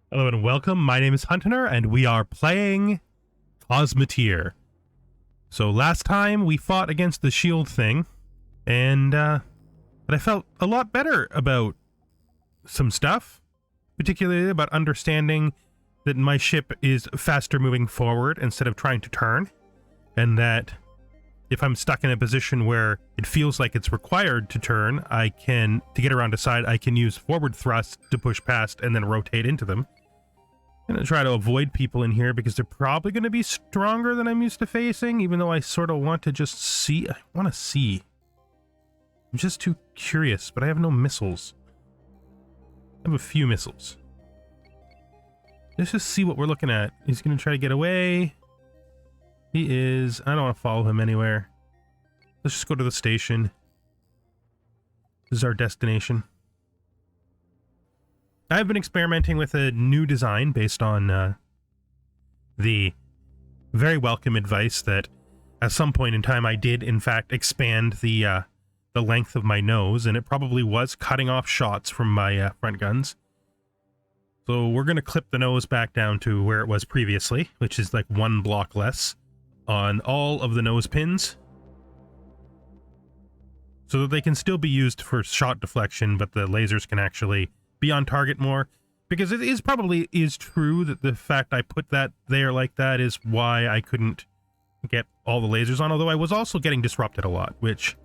Hello and welcome. My name is Hunter, and we are playing Cosmoteer. So last time we fought against the shield thing, and but I felt a lot better about some stuff, particularly about understanding that my ship is faster moving forward instead of trying to turn, and that if I'm stuck in a position where it feels like it's required to turn, to get around a side, I can use forward thrust to push past and then rotate into them. I'm going to try to avoid people in here because they're probably going to be stronger than I'm used to facing, even though I sort of want to just see. I want to see. I'm just too curious, but I have no missiles. I have a few missiles. Let's just see what we're looking at. He's going to try to get away. He is. I don't want to follow him anywhere. Let's just go to the station. This is our destination. I've been experimenting with a new design based on the very welcome advice that at some point in time I did in fact expand the length of my nose, and it probably was cutting off shots from my front guns. So we're going to clip the nose back down to where it was previously, which is like one block less on all of the nose pins, so that they can still be used for shot deflection, but the lasers can actually be on target more, because it is probably true that the fact I put that there like that is why I couldn't get all the lasers on, although I was also getting disrupted a lot, which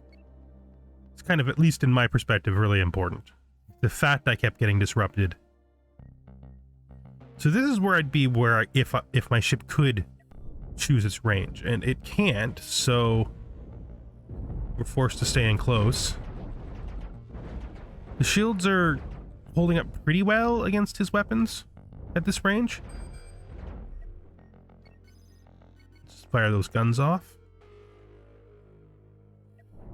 is kind of, at least in my perspective, really important. The fact I kept getting disrupted. So this is where I'd be if my ship could choose its range, and it can't, so we're forced to stay in close. The shields are holding up pretty well against his weapons at this range. Let's fire those guns off.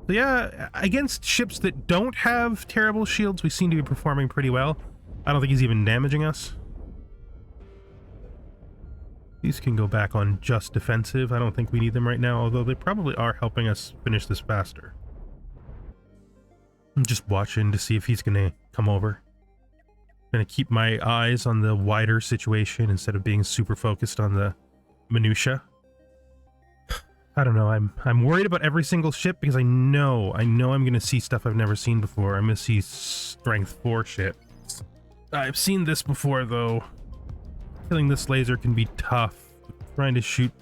So yeah, against ships that don't have terrible shields, we seem to be performing pretty well. I don't think he's even damaging us. These can go back on just defensive. I don't think we need them right now, although they probably are helping us finish this faster. I'm just watching to see if he's gonna come over. I'm gonna keep my eyes on the wider situation instead of being super focused on the minutia. I don't know. I'm worried about every single ship because I know I'm gonna see stuff I've never seen before. I'm gonna see strength 4 shit. I've seen this before though. Killing this laser can be tough. Trying to shoot,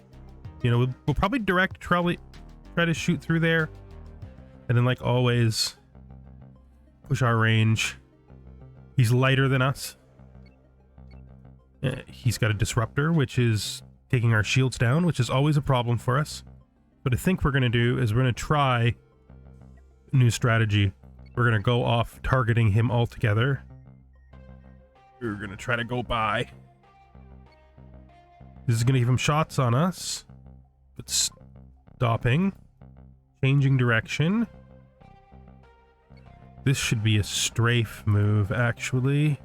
you know, we'll probably try to shoot through there, and then like always push our range. He's lighter than us. He's got a disruptor, which is taking our shields down, which is always a problem for us. What I think we're going to do is we're going to try a new strategy. We're going to go off targeting him altogether. We're going to try to go by. This is going to give him shots on us, but stopping, changing direction. This should be a strafe move, actually.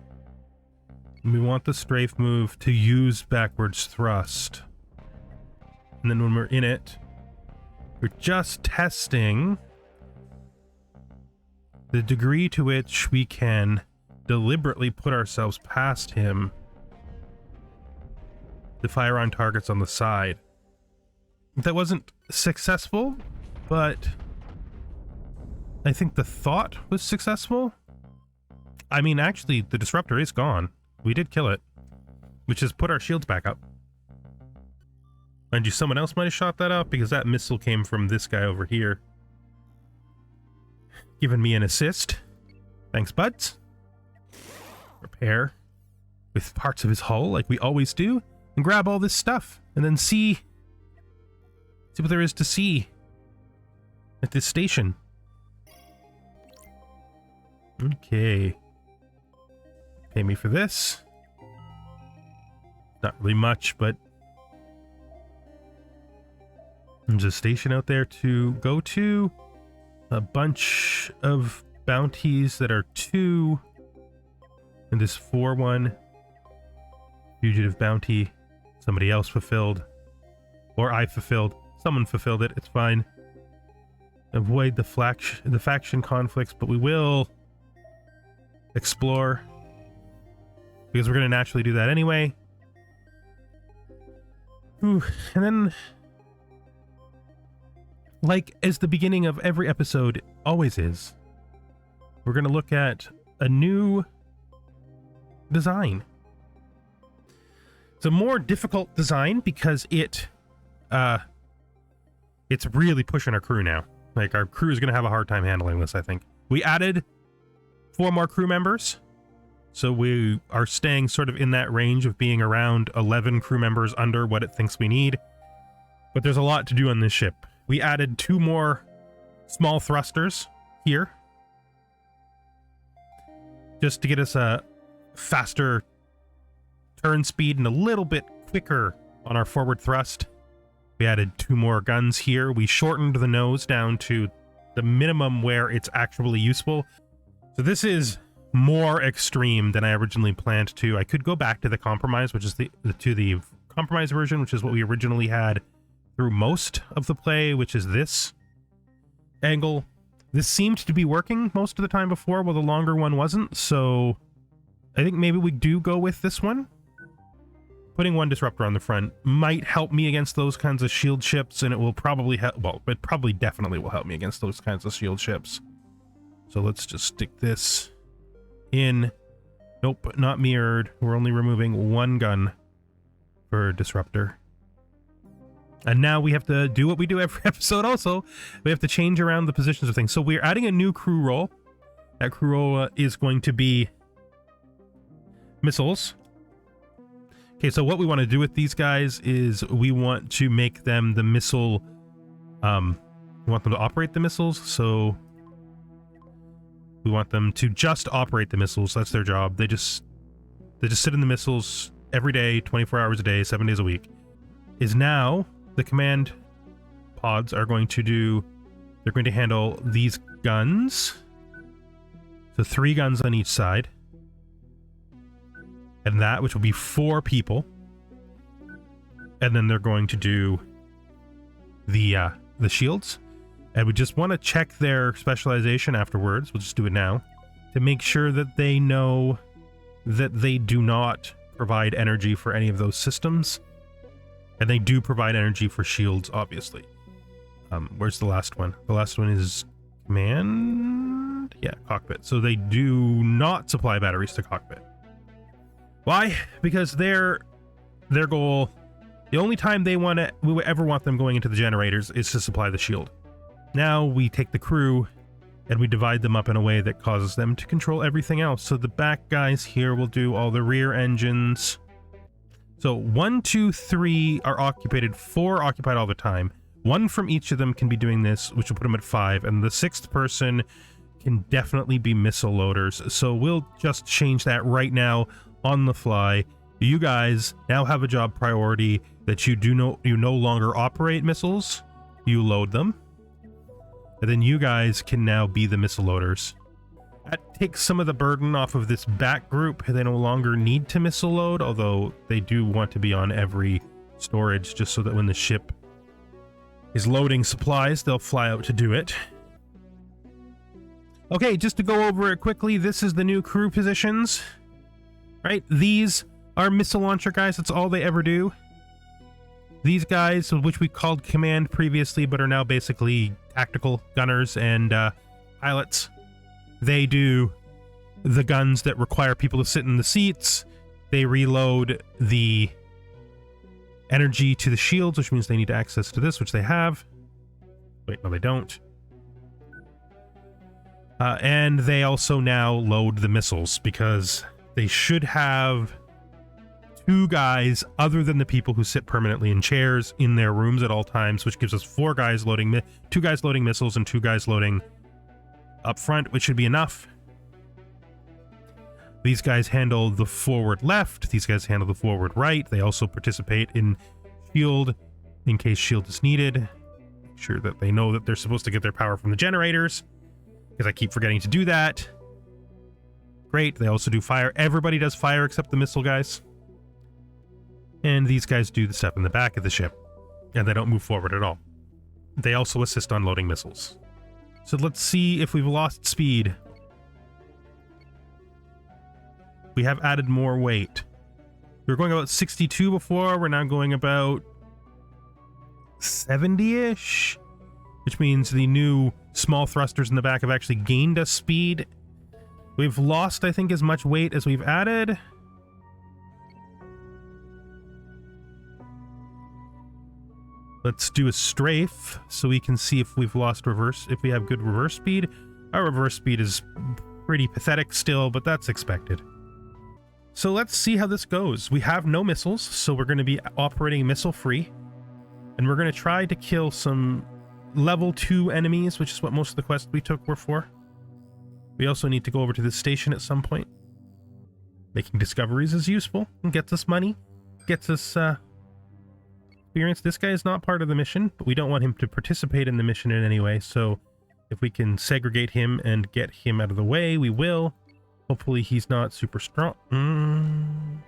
We want the strafe move to use backwards thrust. And then when we're in it, we're just testing the degree to which we can deliberately put ourselves past him to fire on targets on the side. That wasn't successful, but I think the thought was successful. I mean, actually, the disruptor is gone. We did kill it, which has put our shields back up. Mind you, someone else might have shot that up because that missile came from this guy over here. Giving me an assist. Thanks, buds. Repair with parts of his hull like we always do, and grab all this stuff, and then see what there is to see at this station. Okay. Pay me for this. Not really much, but there's a station out there to go to. A bunch of bounties that are 2. And this 4-1. Fugitive bounty. Somebody else fulfilled. Or I fulfilled. Someone fulfilled it. It's fine. Avoid the faction conflicts, but we will explore. because we're going to naturally do that anyway. Ooh, and then, like as the beginning of every episode always is, we're going to look at a new design. It's a more difficult design because it's really pushing our crew now. Like, our crew is going to have a hard time handling this, I think. We added 4 more crew members, so we are staying sort of in that range of being around 11 crew members under what it thinks we need. But there's a lot to do on this ship. We added 2 more small thrusters here, just to get us a faster turn speed and a little bit quicker on our forward thrust. We added 2 more guns here. We shortened the nose down to the minimum where it's actually useful. So this is more extreme than I originally planned to. I could go back to the compromise, which is the compromise version, which is what we originally had through most of the play, which is this angle. This seemed to be working most of the time before, while the longer one wasn't, so I think maybe we do go with this one. Putting 1 disruptor on the front might help me against those kinds of shield ships, and it will probably help, well, it probably definitely will help me against those kinds of shield ships. So let's just stick this in. Nope, not mirrored. We're only removing 1 gun for disruptor. And now we have to do what we do every episode also. We have to change around the positions of things. So we're adding a new crew role. That crew role is going to be missiles. Okay, so what we want to do with these guys is we want to make them the missile, we want them to operate the missiles, so we want them to just operate the missiles. That's their job. They just sit in the missiles every day, 24 hours a day, 7 days a week. Is now the command pods are going to do, they're going to handle these guns. So 3 guns on each side. And that, which will be 4 people. And then they're going to do the shields. And we just want to check their specialization afterwards. We'll just do it now. To make sure that they know that they do not provide energy for any of those systems. And they do provide energy for shields, obviously. Where's the last one? The last one is command? Yeah, cockpit. So they do not supply batteries to cockpit. Why? Because their goal, the only time we would ever want them going into the generators is to supply the shield. Now we take the crew and we divide them up in a way that causes them to control everything else. So the back guys here will do all the rear engines. So 1, 2, 3 are occupied, 4 occupied all the time. 1 from each of them can be doing this, which will put them at 5, and the 6th person can definitely be missile loaders. So we'll just change that right now on the fly. You guys now have a job priority that you no longer operate missiles, you load them. And then you guys can now be the missile loaders. That takes some of the burden off of this back group. They no longer need to missile load, although they do want to be on every storage just so that when the ship is loading supplies, they'll fly out to do it. Okay, just to go over it quickly, this is the new crew positions. Right, these are missile launcher guys. That's all they ever do. These guys, which we called command previously, but are now basically tactical gunners and pilots. They do the guns that require people to sit in the seats. They reload the energy to the shields, which means they need access to this, which they have. Wait, no, they don't. And they also now load the missiles, because they should have 2 guys other than the people who sit permanently in chairs in their rooms at all times, which gives us 4 guys loading 2 guys loading missiles and 2 guys loading up front, which should be enough. These guys handle the forward left. These guys handle the forward right. They also participate in shield in case shield is needed. Make sure that they know that they're supposed to get their power from the generators, because I keep forgetting to do that. Great. They also do fire. Everybody does fire except the missile guys. And these guys do the stuff in the back of the ship, and they don't move forward at all. They also assist on loading missiles. So let's see if we've lost speed. We have added more weight. We were going about 62 before. We're now going about 70-ish, which means the new small thrusters in the back have actually gained us speed. We've lost, I think, as much weight as we've added. Let's do a strafe so we can see if we've lost reverse, if we have good reverse speed. Our reverse speed is pretty pathetic still, but that's expected. So let's see how this goes. We have no missiles, so we're going to be operating missile free. And we're going to try to kill some level 2 enemies, which is what most of the quests we took were for. We also need to go over to this station at some point. Making discoveries is useful and gets us money, gets us experience. This guy is not part of the mission, but we don't want him to participate in the mission in any way, so if we can segregate him and get him out of the way, we will. Hopefully he's not super strong.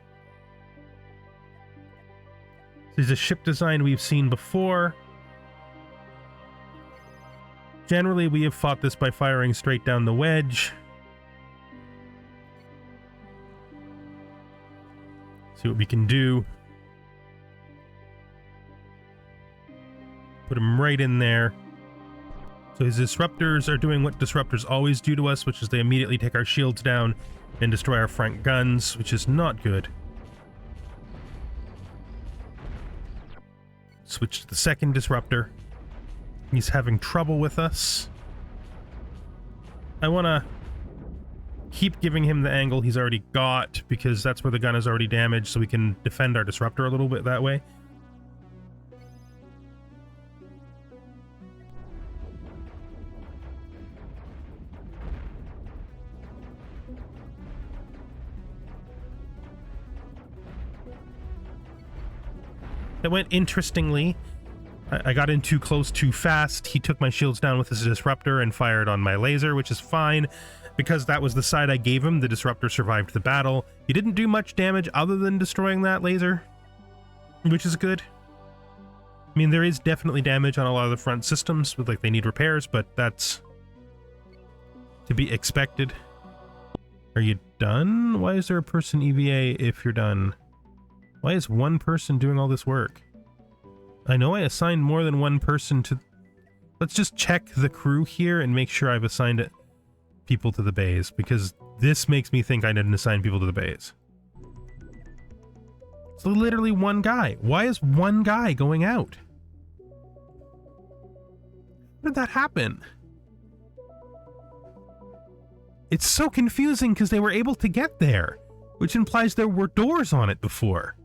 This is a ship design we've seen before. Generally, we have fought this by firing straight down the wedge. See what we can do. Put him right in there. So his disruptors are doing what disruptors always do to us, which is they immediately take our shields down and destroy our front guns, which is not good. Switch to the second disruptor. He's having trouble with us. I want to keep giving him the angle he's already got, because that's where the gun is already damaged, so we can defend our disruptor a little bit that way. It went interestingly. I got in too close too fast. He took my shields down with his disruptor and fired on my laser, which is fine because that was the side I gave him. The disruptor survived the battle. He didn't do much damage other than destroying that laser, which is good. I mean, there is definitely damage on a lot of the front systems, with like they need repairs, but that's to be expected. Are you done? Why is there a person EVA if you're done? Why is one person doing all this work? I know I assigned more than one person to... Let's just check the crew here and make sure I've assigned people to the bays, because this makes me think I didn't assign people to the bays. It's literally one guy. Why is one guy going out? How did that happen? It's so confusing because they were able to get there, which implies there were doors on it before.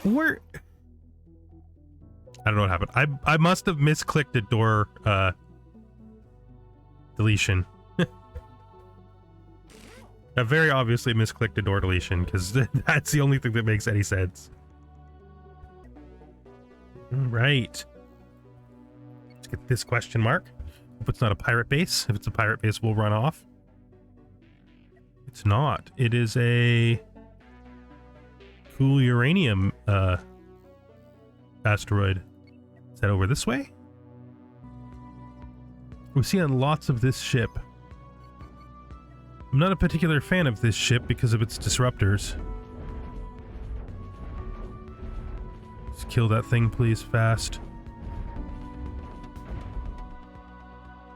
Where... I don't know what happened. I must have misclicked a door deletion. I very obviously misclicked a door deletion, because that's the only thing that makes any sense. Right. Let's get this question mark. Hope it's not a pirate base. If it's a pirate base, we'll run off. It's not. It is a cool uranium asteroid. Is that over this way? We're seeing lots of this ship. I'm not a particular fan of this ship because of its disruptors. Let's kill that thing, please, fast.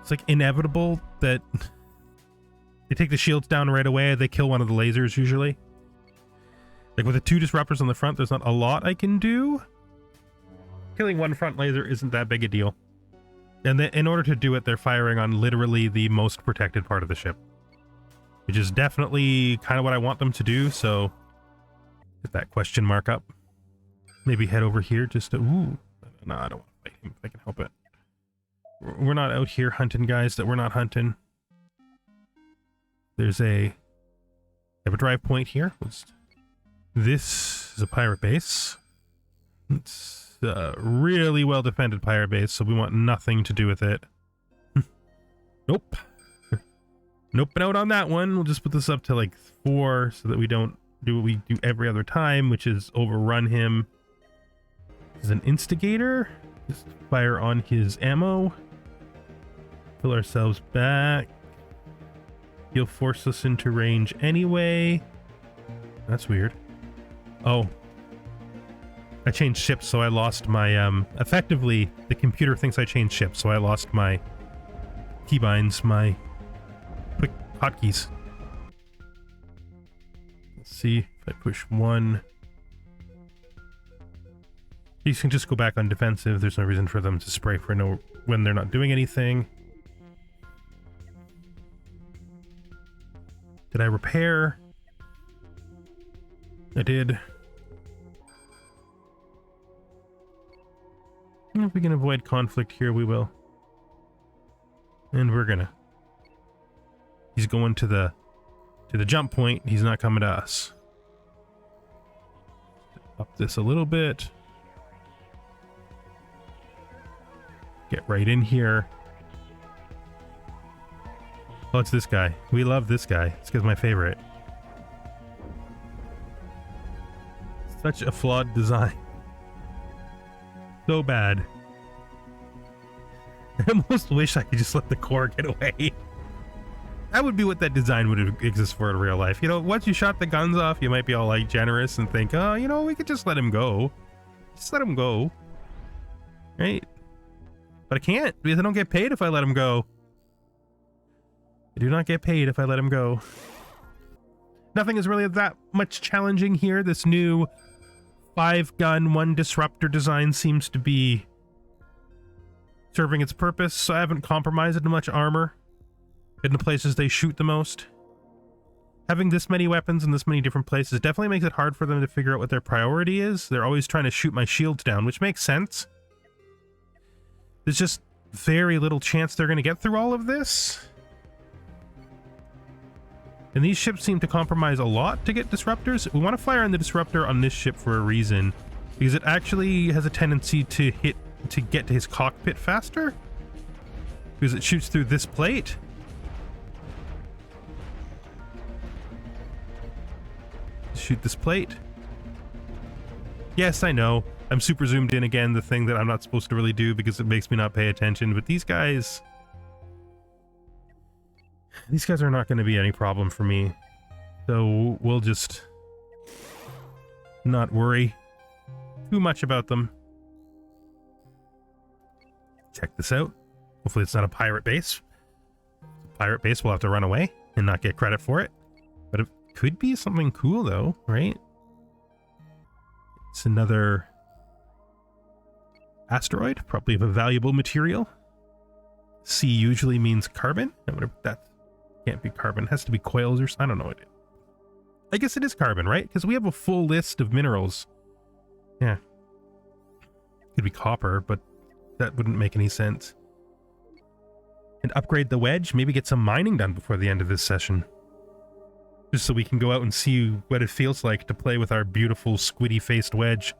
It's like inevitable that they take the shields down right away. They kill one of the lasers usually. Like with the two disruptors on the front, there's not a lot I can do. Killing one front laser isn't that big a deal. And in order to do it, they're firing on literally the most protected part of the ship, which is definitely kind of what I want them to do. So get that question mark up. Maybe head over here just to... Ooh. No, I don't want to fight him if I can help it. We're not out here hunting guys that we're not hunting. There's a... I have a drive point here. This is a pirate base. It's a really well defended pirate base, so we want nothing to do with it. Nope. Nope, out on that one. We'll just put this up to like 4 so that we don't do what we do every other time, which is overrun him. This is an instigator. Just fire on his ammo. Pull ourselves back. He'll force us into range anyway. That's weird. Oh. I changed ships, so I lost my, effectively, the computer thinks I changed ships, so I lost my keybinds, my quick hotkeys. Let's see if I push 1. These can just go back on defensive. There's no reason for them to spray for when they're not doing anything. Did I repair? I did. If we can avoid conflict here, we will. And we're gonna. He's going to the jump point. He's not coming to us. Up this a little bit. Get right in here. Oh, it's this guy. We love this guy. This guy's my favorite. Such a flawed design. So bad. I almost wish I could just let the core get away. That would be what that design would exist for in real life. You know, once you shot the guns off, you might be all like generous and think, oh, you know, we could just let him go. Just let him go. Right? But I can't, because I don't get paid if I let him go. I do not get paid if I let him go. Nothing is really that much challenging here. This new 5-gun, 1 disruptor design seems to be serving its purpose, so I haven't compromised much armor in the places they shoot the most. Having this many weapons in this many different places definitely makes it hard for them to figure out what their priority is. They're always trying to shoot my shields down, which makes sense. There's just very little chance they're going to get through all of this. And these ships seem to compromise a lot to get disruptors. We want to fire on the disruptor on this ship for a reason, because it actually has a tendency to get to his cockpit faster, because it shoots through this plate. Shoot this plate. Yes, I know. I'm super zoomed in again, the thing that I'm not supposed to really do because it makes me not pay attention, but these guys are not going to be any problem for me. So we'll just not worry too much about them. Check this out. Hopefully it's not a pirate base. Pirate base, we'll have to run away and not get credit for it. But it could be something cool though, right? It's another asteroid, probably of a valuable material. C usually means carbon. That can't be carbon. It has to be coils or something. I don't know what it is. I guess it is carbon, right? Because we have a full list of minerals. Yeah. Could be copper, but that wouldn't make any sense. And upgrade the Wedge. Maybe get some mining done before the end of this session. Just so we can go out and see what it feels like to play with our beautiful squiddy-faced Wedge.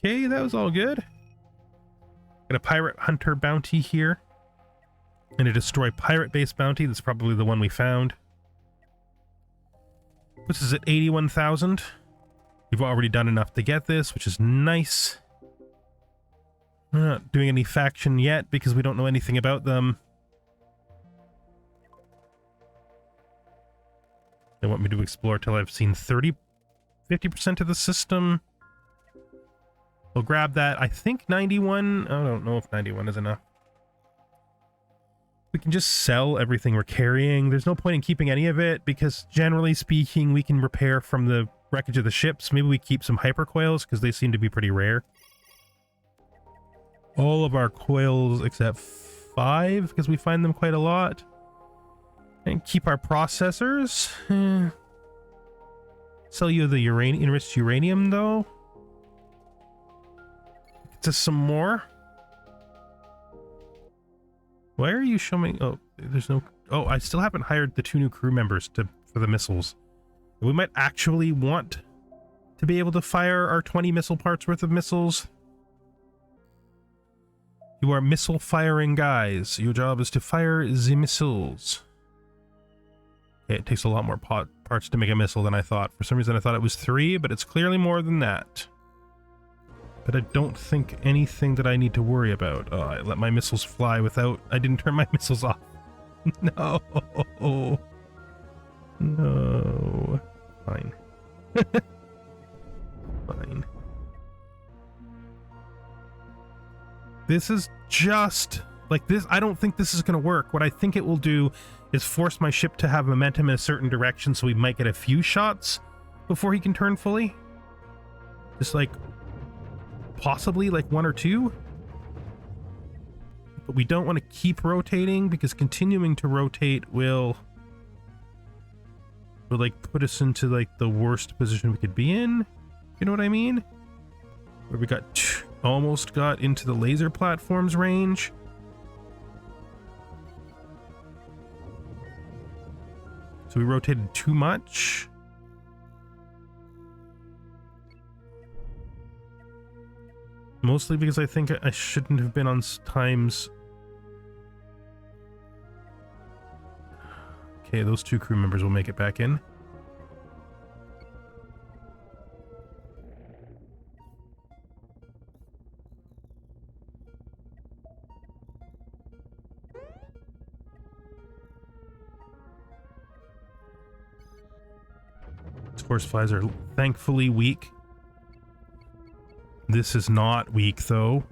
Okay, that was all good. Got a pirate hunter bounty here. And a destroy pirate base bounty. That's probably the one we found. This is at 81,000. We've already done enough to get this, which is nice. We're not doing any faction yet because we don't know anything about them. They want me to explore till I've seen 50% of the system. We'll grab that. I think 91. I don't know if 91 is enough. We can just sell everything we're carrying. There's no point in keeping any of it because generally speaking, we can repair from the wreckage of the ships. Maybe we keep some hypercoils because they seem to be pretty rare. All of our coils except 5 because we find them quite a lot. And keep our processors. Sell you the enriched uranium though. Just some more. Why are you showing? Oh, there's no. Oh, I still haven't hired the 2 new crew members for the missiles. We might actually want to be able to fire our 20 missile parts worth of missiles. You are missile firing guys. Your job is to fire the missiles. Okay, it takes a lot more parts to make a missile than I thought. For some reason I thought it was 3, but it's clearly more than that. But I don't think anything that I need to worry about. Oh, I let my missiles fly without... I didn't turn my missiles off. No. No. Fine. Fine. This is just like this. I don't think this is going to work. What I think it will do is force my ship to have momentum in a certain direction, so we might get a few shots before he can turn fully. Just like possibly like 1 or 2. But we don't want to keep rotating, because continuing to rotate will like put us into like the worst position we could be in. You know what I mean? Where we almost got into the laser platform's range. So we rotated too much. Mostly because I think I shouldn't have been on times. Okay, those 2 crew members will make it back in. Horseflies are thankfully weak. This is not weak, though.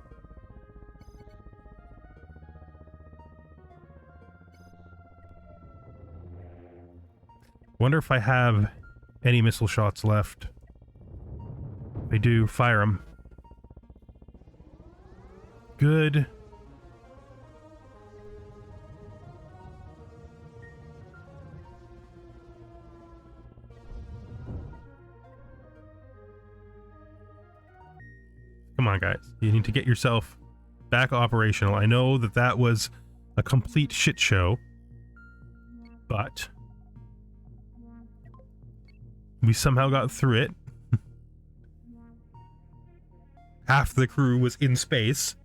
Wonder if I have any missile shots left. If I do, fire them. Good. Come on, guys. You need to get yourself back operational. I know that that was a complete shit show, but we somehow got through it. Half the crew was in space,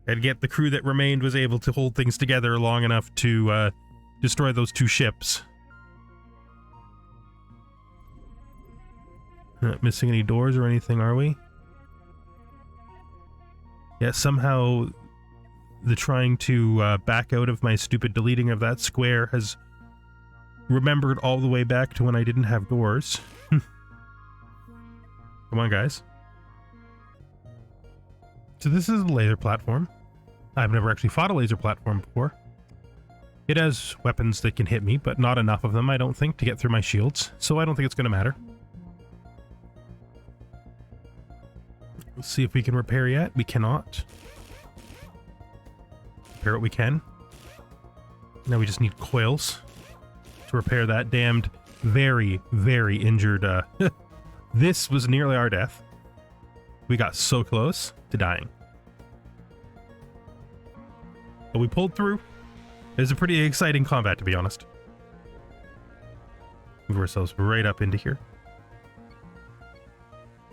and yet the crew that remained was able to hold things together long enough to destroy those 2 ships. Not missing any doors or anything, are we? Yeah, somehow the trying to back out of my stupid deleting of that square has remembered all the way back to when I didn't have doors. Come on, guys. So this is a laser platform. I've never actually fought a laser platform before. It has weapons that can hit me, but not enough of them, I don't think, to get through my shields, so I don't think it's going to matter. Let's see if we can repair yet. We cannot. Repair what we can. Now we just need coils to repair that damned, very, very injured. This was nearly our death. We got so close to dying. But we pulled through. It was a pretty exciting combat, to be honest. Move ourselves right up into here.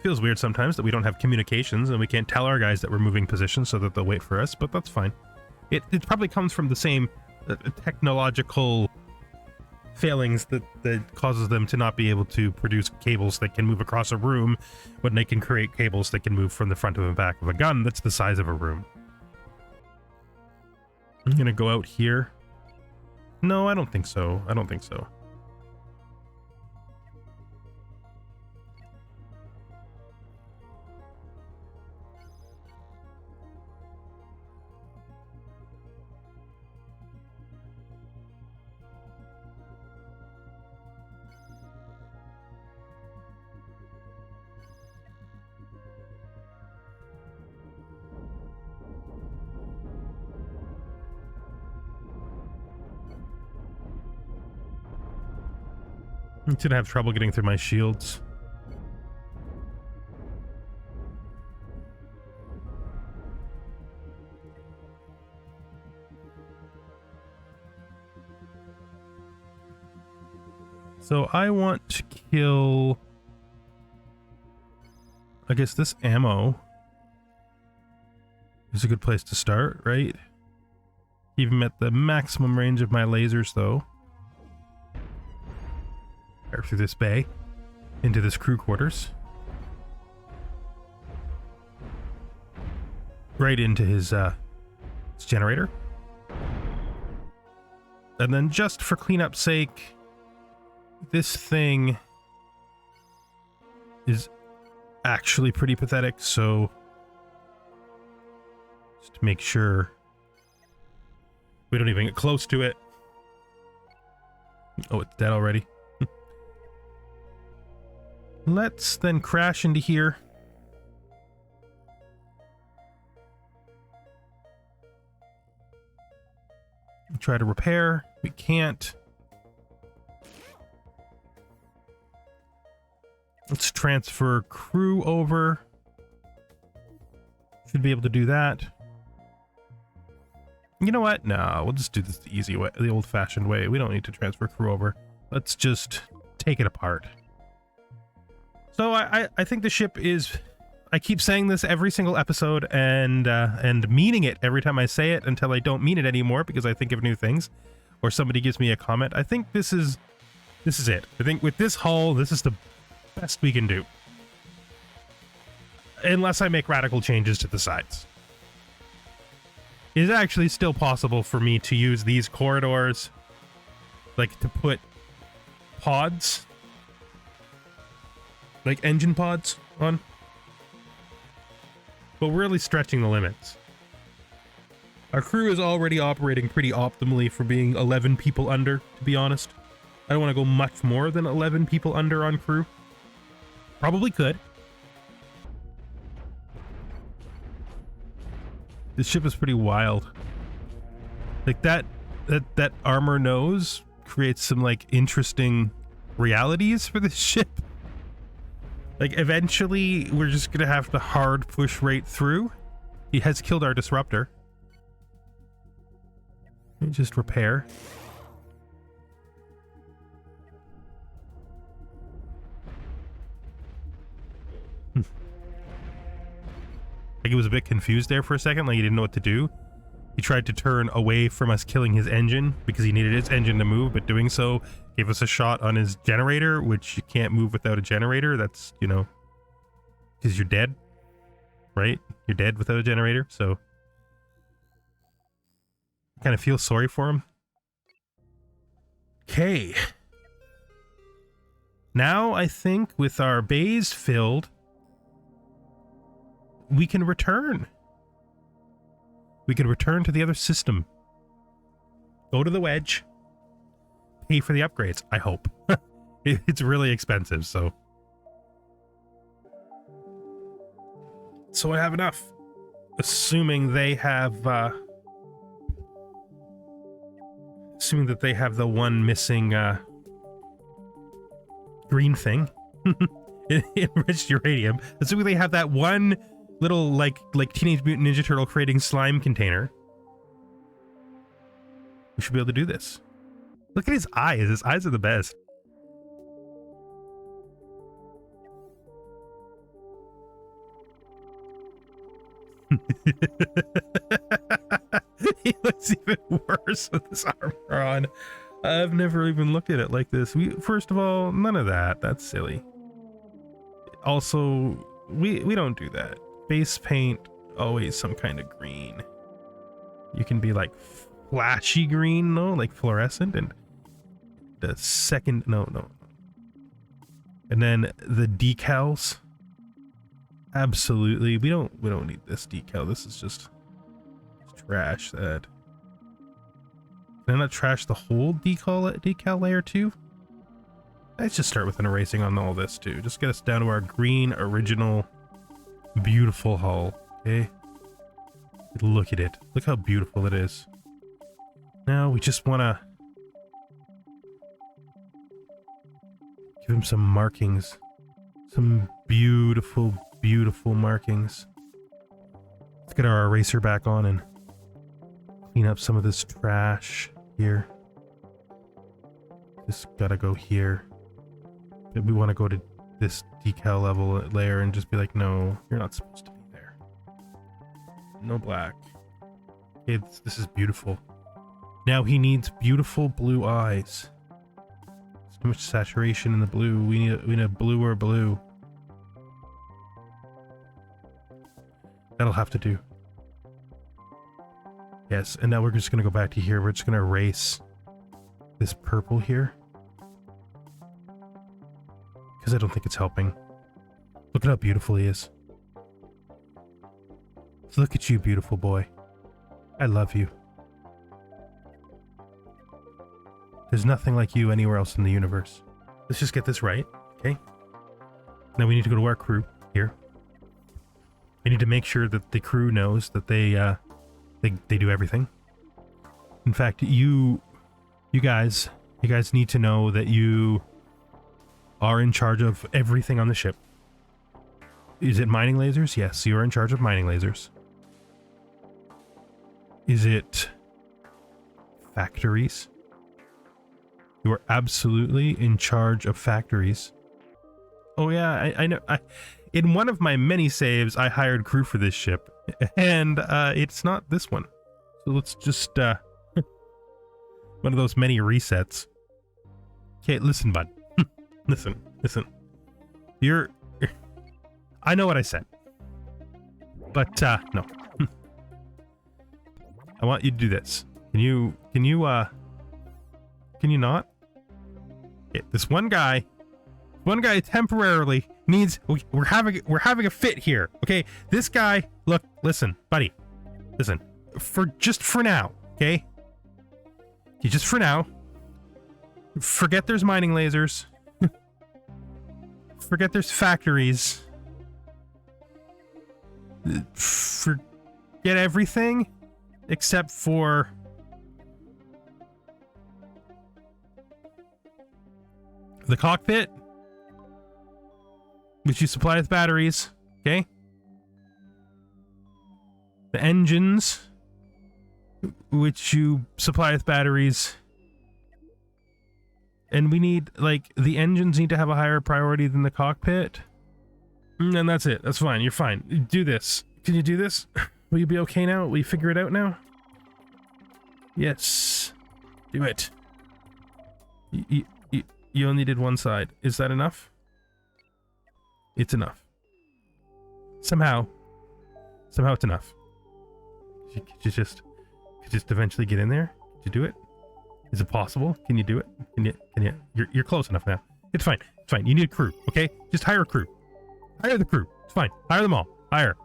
Feels weird sometimes that we don't have communications and we can't tell our guys that we're moving positions so that they'll wait for us, but that's fine. It probably comes from the same technological failings that causes them to not be able to produce cables that can move across a room when they can create cables that can move from the front of the back of a gun that's the size of a room. I'm gonna go out here. No, I don't think so. I don't think so. I'm gonna have trouble getting through my shields. So I want to kill, I guess this ammo is a good place to start, right? Even at the maximum range of my lasers, though. Fire through this bay into this crew quarters. Right into his generator. And then just for cleanup's sake, this thing is actually pretty pathetic, so just to make sure we don't even get close to it. Oh, it's dead already. Let's then crash into here. Try to repair. We can't. Let's transfer crew over. Should be able to do that. You know what? No, we'll just do this the easy way, the old-fashioned way. We don't need to transfer crew over. Let's just take it apart. So I think the ship is... I keep saying this every single episode and meaning it every time I say it until I don't mean it anymore because I think of new things or somebody gives me a comment. I think this is it. I think with this hull, this is the best we can do. Unless I make radical changes to the sides. It is actually still possible for me to use these corridors, like to put pods, like engine pods on. But we're really stretching the limits. Our crew is already operating pretty optimally for being 11 people under, to be honest. I don't want to go much more than 11 people under on crew. Probably could. This ship is pretty wild. Like that armor nose creates some like interesting realities for this ship. Like eventually we're just gonna have to hard push right through. He has killed our disruptor. Let me just repair. Like he was a bit confused there for a second, like he didn't know what to do. He tried to turn away from us killing his engine because he needed his engine to move, but doing so gave us a shot on his generator, which you can't move without a generator. That's, you know, because you're dead, right? You're dead without a generator, so I kind of feel sorry for him. Okay. Now I think with our bays filled, we can return. We can return to the other system. Go to the Wedge. Pay for the upgrades, I hope. It's really expensive, so. So I have enough. Assuming they have, assuming that they have the one missing, green thing. Enriched uranium. Assuming they have that one little like Teenage Mutant Ninja Turtle creating slime container. We should be able to do this. Look at his eyes. His eyes are the best. He looks even worse with this armor on. I've never even looked at it like this. First of all, none of that. That's silly. Also, we don't do that. Base paint, always some kind of green. You can be like flashy green, no, like fluorescent, and the second, no. And then the decals, absolutely. We don't need this decal. This is just trash. That. Can I not trash the whole decal layer too? Let's just start with an erasing on all this too. Just get us down to our green original. Beautiful hull, okay? Look at it. Look how beautiful it is. Now we just want to give him some markings. Some beautiful, beautiful markings. Let's get our eraser back on and clean up some of this trash here. Just gotta go here. We want to go to this decal level layer and just be like, no, you're not supposed to be there. No black. Okay, this is beautiful. Now he needs beautiful blue eyes. There's too much saturation in the blue. We need a bluer blue. That'll have to do. Yes, and now we're just gonna go back to here. We're just gonna erase this purple here. Because I don't think it's helping. Look at how beautiful he is. Look at you, beautiful boy. I love you. There's nothing like you anywhere else in the universe. Let's just get this right, okay? Now we need to go to our crew here. We need to make sure that the crew knows that they do everything. In fact, you guys need to know that you are in charge of everything on the ship. Is it mining lasers? Yes, you are in charge of mining lasers. Is it factories? You are absolutely in charge of factories. Oh yeah, I know. In one of my many saves, I hired crew for this ship, and it's not this one. So let's just one of those many resets. Okay, listen, bud. listen. I know what I said, but no. I want you to do this. Can you not? Okay, this one guy temporarily needs. We're having a fit here. Okay, this guy. Look, listen, buddy. Listen. For now. Okay. Just for now. Forget there's mining lasers. Forget there's factories. Forget everything except for the cockpit, which you supply with batteries, okay? The engines, which you supply with batteries. And we need, like, the engines need to have a higher priority than the cockpit. And that's it. That's fine. You're fine. Do this. Can you do this? Will you be okay now? Will you figure it out now? Yes. Do it. You only did one side. Is that enough? It's enough. Somehow it's enough. Could you just eventually get in there? Could you do it? Is it possible? Can you do it? Can you? You're close enough now. It's fine. It's fine. You need a crew, okay? Just hire a crew. Hire the crew. It's fine. Hire them all. Hire.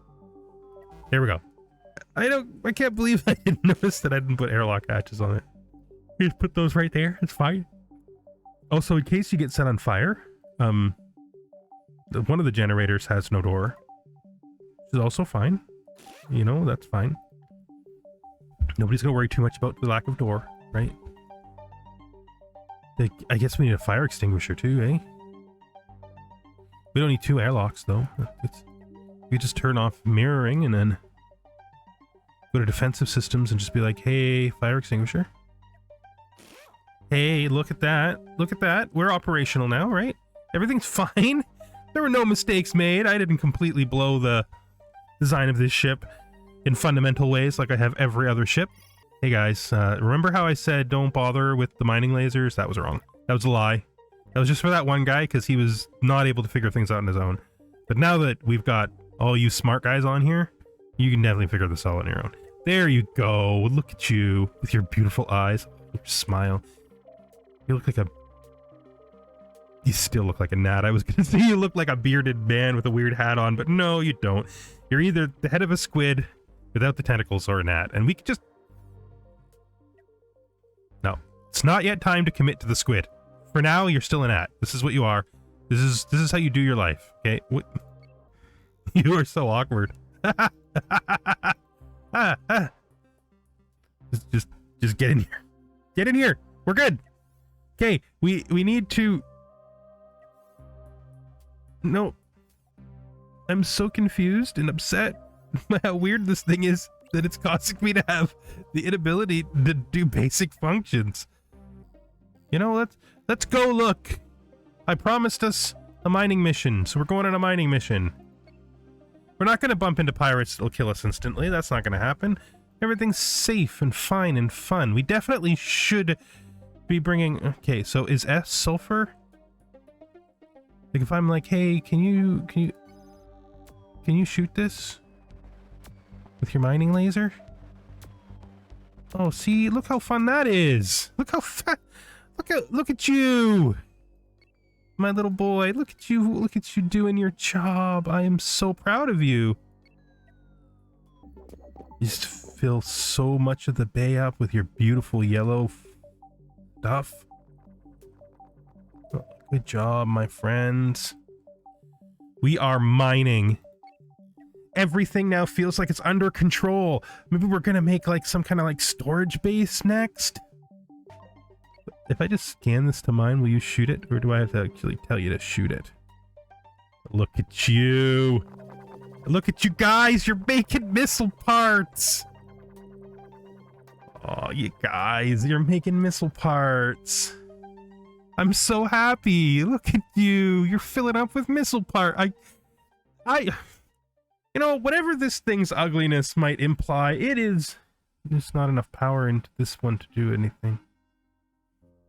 There we go. I can't believe I didn't notice that I didn't put airlock hatches on it. You just put those right there. It's fine. Also, in case you get set on fire, one of the generators has no door. Which is also fine. You know, that's fine. Nobody's gonna worry too much about the lack of door, right? I guess we need a fire extinguisher too, eh? We don't need 2 airlocks though. We just turn off mirroring and then go to defensive systems and just be like, hey, fire extinguisher. Hey, look at that. Look at that. We're operational now, right? Everything's fine. There were no mistakes made. I didn't completely blow the design of this ship in fundamental ways like I have every other ship. Hey guys, remember how I said don't bother with the mining lasers? That was wrong. That was a lie. That was just for that one guy because he was not able to figure things out on his own. But now that we've got all you smart guys on here, you can definitely figure this out on your own. There you go. Look at you with your beautiful eyes. Your smile. You look like a... You still look like a gnat. I was going to say you look like a bearded man with a weird hat on, but no, you don't. You're either the head of a squid without the tentacles or a gnat. And we could just... No. It's not yet time to commit to the squid. For now, you're still a gnat. This is what you are. This is how you do your life, okay? What? You are so awkward. Just get in here. Get in here. We're good. Okay, we need to... No. I'm so confused and upset by how weird this thing is that it's causing me to have the inability to do basic functions. You know, let's go look. I promised us a mining mission, so we're going on a mining mission. We're not going to bump into pirates that'll kill us instantly. That's not going to happen. Everything's safe and fine and fun. We definitely should be bringing... Okay, so is S sulfur? Like if I'm like, hey, can you shoot this with your mining laser? Oh, see, look how fun that is. Look how Look at you, my little boy. Look at you doing your job. I am so proud of you. You just fill so much of the bay up with your beautiful yellow stuff. Good job, my friends. We are mining. Everything now feels like it's under control. Maybe we're gonna make like some kind of like storage base next. If I just scan this to mine, will you shoot it? Or do I have to actually tell you to shoot it? Look at you. Look at you guys. You're making missile parts. Oh, you guys, you're making missile parts. I'm so happy. Look at you. You're filling up with missile part. You know, whatever this thing's ugliness might imply, there's not enough power into this one to do anything.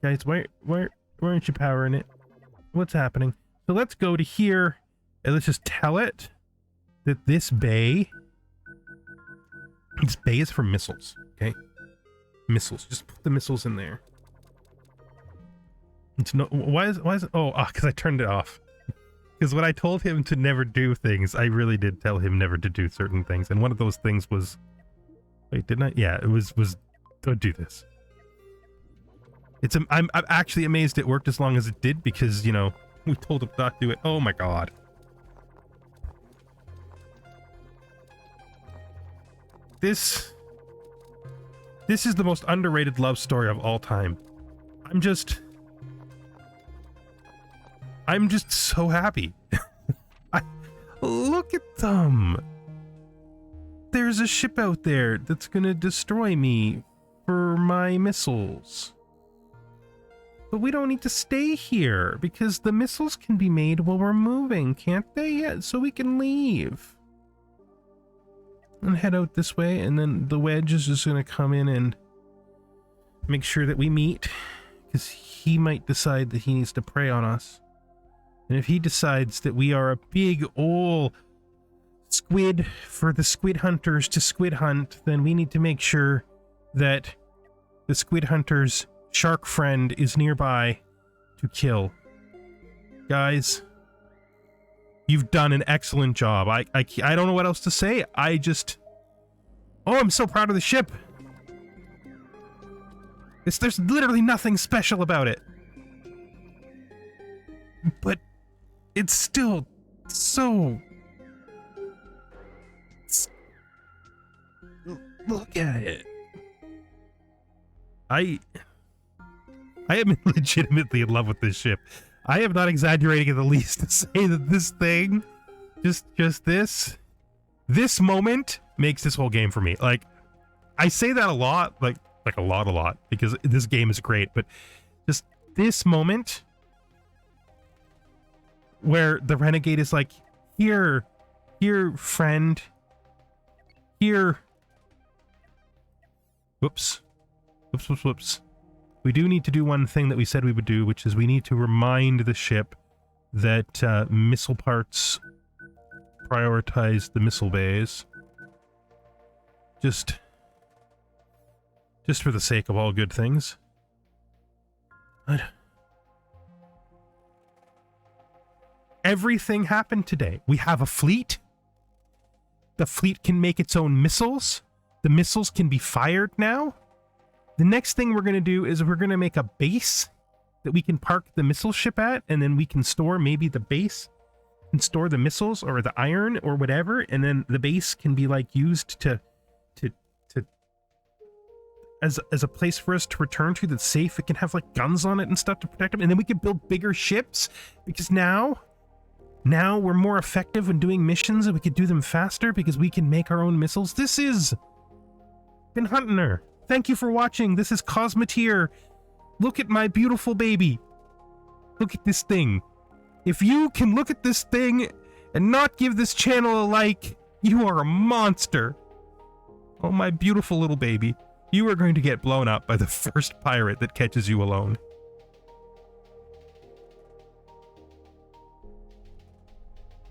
Guys, why aren't you powering it? What's happening? So let's go to here and let's just tell it that this bay is for missiles, okay? Missiles. Just put the missiles in there. It's no, why is it? Oh, because I turned it off. Because when I told him to never do things, I really did tell him never to do certain things. And one of those things was... Wait, didn't I? Yeah, it was don't do this. I'm actually amazed it worked as long as it did because, you know, we told him not to do it. Oh my god. This is the most underrated love story of all time. I'm just so happy. Look at them. There's a ship out there that's gonna destroy me for my missiles. But we don't need to stay here because the missiles can be made while we're moving, can't they? Yeah, so we can leave. And head out this way, and then the Wedge is just gonna come in and make sure that we meet, because he might decide that he needs to prey on us. And if he decides that we are a big ol' squid for the squid hunters to squid hunt, then we need to make sure that the squid hunter's shark friend is nearby to kill. Guys, you've done an excellent job. I don't know what else to say. Oh, I'm so proud of the ship. There's literally nothing special about it. But it's still so... Look at it. I am legitimately in love with this ship. I am not exaggerating in the least to say that this thing, just this moment makes this whole game for me. Like, I say that a lot, like a lot, because this game is great, but just this moment where the Renegade is like, here, friend, here. Whoops. We do need to do one thing that we said we would do, which is we need to remind the ship that missile parts prioritize the missile bays. Just for the sake of all good things. Everything happened today. We have a fleet. The fleet can make its own missiles. The missiles can be fired now. The next thing we're going to do is we're going to make a base that we can park the missile ship at, and then we can store maybe the base and store the missiles or the iron or whatever, and then the base can be like used to as a place for us to return to that's safe. It can have like guns on it and stuff to protect them, and then we can build bigger ships because now we're more effective in doing missions and we can do them faster because we can make our own missiles. This is been Hunter. Thank you for watching. This is Cosmoteer. Look at my beautiful baby. Look at this thing. If you can look at this thing and not give this channel a like, you are a monster. Oh, my beautiful little baby. You are going to get blown up by the first pirate that catches you alone.